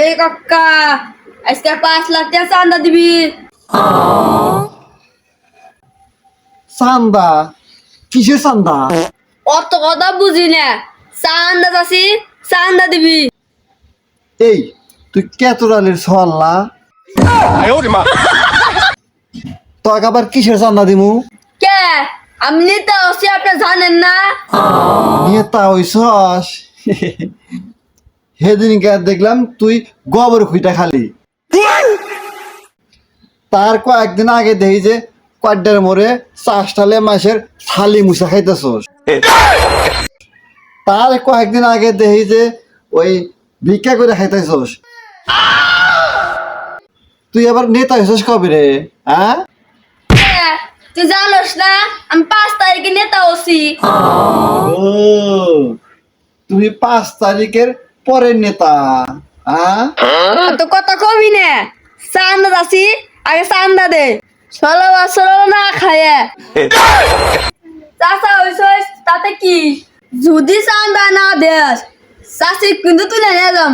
এ কাকা আজকে 5 লাখ টাকা চান্দা দিবি। চান্দা? কিসের চান্দা? অত কথা বুঝি না, চান্দা চাষি চান্দা দিবি। এই তুই কেতরালের সল্লা, তোকে আবার কিসের চান্দা দিমু? কে আমি নেতা আছি আপনি জানেন না? নেতা হইছস? সেদিনকে দেখলাম তুই গোবর খুঁটা খালি, তার কয়েকদিন আগে দেখি যে কয়টার মোড়ে চাষটালে মাসের থালি মুসা খাইতেছস। তার কয়েকদিন আগে দেখি যে ওই ভিক্ষা করে খাইতেছস। তুই আবার নেতা হইছস কবে রে? হ্যাঁ, কে তুই জানোস না আমি 5 তারিখে নেতা আছি। ও তুমি 5 তারিখের পরের নেতা? হ্যাঁ, তো কথা কবি না, চান্দা চাষি আগে চান্দা দে, 16 বছর না খায় চাষা হইছস তাতে কি? যদি চান্দা না দেস চাষি কিন্তু তুলে নিয়ে যাম।